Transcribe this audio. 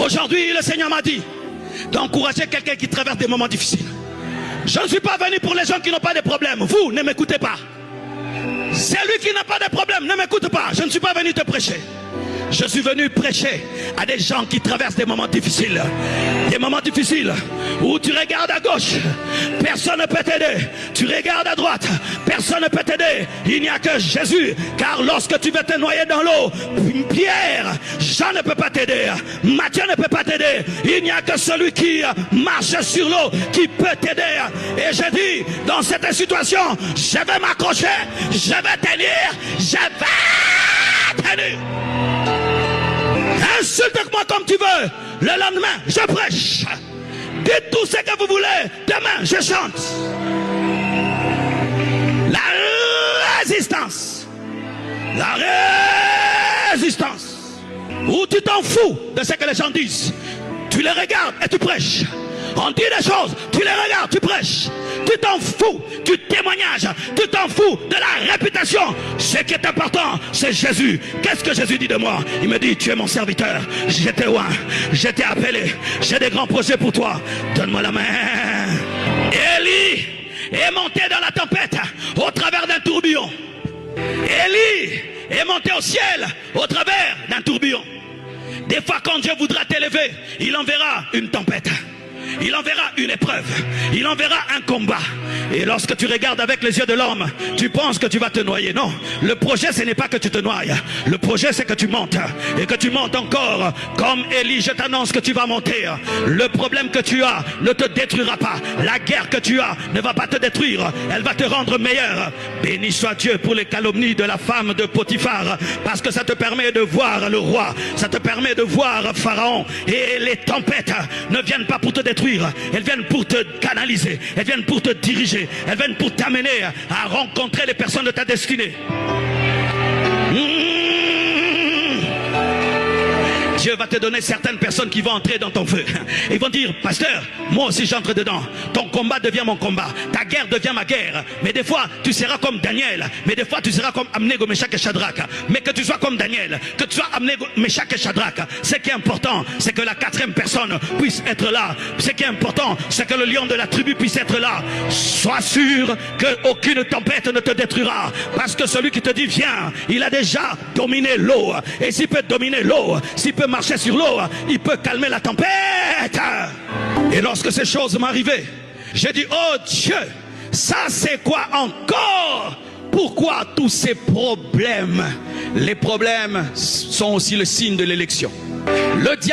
Aujourd'hui, le Seigneur m'a dit d'encourager quelqu'un qui traverse des moments difficiles. Je ne suis pas venu pour les gens qui n'ont pas de problème. Vous, ne m'écoutez pas. Celui qui n'a pas de problème, ne m'écoute pas. Je ne suis pas venu te prêcher. Je suis venu prêcher à des gens qui traversent des moments difficiles. Des moments difficiles où tu regardes à gauche, personne ne peut t'aider. Tu regardes à droite, personne ne peut t'aider. Il n'y a que Jésus. Car lorsque tu veux te noyer dans l'eau, Pierre, Jean ne peut pas t'aider. Matthieu ne peut pas t'aider. Il n'y a que celui qui marche sur l'eau qui peut t'aider. Et je dis, dans cette situation, je vais m'accrocher, je vais tenir, je vais tenir. Insulte-moi comme tu veux. Le lendemain, je prêche. Dites tout ce que vous voulez. Demain, je chante. La résistance. La résistance. Où tu t'en fous de ce que les gens disent. Tu les regardes et tu prêches. On dit des choses, tu les regardes, tu prêches. Tu t'en fous du témoignage, tu t'en fous de la réputation. Ce qui est important, c'est Jésus. Qu'est-ce que Jésus dit de moi? Il me dit, tu es mon serviteur, j'étais loin, j'étais appelé, j'ai des grands projets pour toi. Donne-moi la main. Élie est monté dans la tempête au travers d'un tourbillon. Élie est monté au ciel au travers d'un tourbillon. Des fois quand Dieu voudra t'élever, il enverra une tempête. Il enverra une épreuve. Il enverra un combat. Et lorsque tu regardes avec les yeux de l'homme, tu penses que tu vas te noyer. Non, le projet ce n'est pas que tu te noies. Le projet c'est que tu montes. Et que tu montes encore. Comme Élie, je t'annonce que tu vas monter. Le problème que tu as ne te détruira pas. La guerre que tu as ne va pas te détruire. Elle va te rendre meilleur. Béni soit Dieu pour les calomnies de la femme de Potiphar. Parce que ça te permet de voir le roi. Ça te permet de voir Pharaon. Et les tempêtes ne viennent pas pour te détruire. Elles viennent pour te canaliser. Elles viennent pour te diriger. Elles viennent pour t'amener à rencontrer les personnes de ta destinée. Dieu va te donner certaines personnes qui vont entrer dans ton feu. Ils vont dire, pasteur, moi aussi j'entre dedans. Ton combat devient mon combat. Ta guerre devient ma guerre. Mais des fois, tu seras comme Daniel. Mais des fois, tu seras comme Abnego, Meshach et Shadrach. Mais que tu sois comme Daniel, que tu sois Abnego, Meshach et Shadrach. Ce qui est important, c'est que la quatrième personne puisse être là. Ce qui est important, c'est que le lion de la tribu puisse être là. Sois sûr qu'aucune tempête ne te détruira. Parce que celui qui te dit, viens, il a déjà dominé l'eau. Et s'il peut dominer l'eau, s'il peut marcher sur l'eau, il peut calmer la tempête. Et lorsque ces choses m'arrivaient, j'ai dit, oh Dieu, ça c'est quoi encore? Pourquoi tous ces problèmes? Les problèmes sont aussi le signe de l'élection. Le diable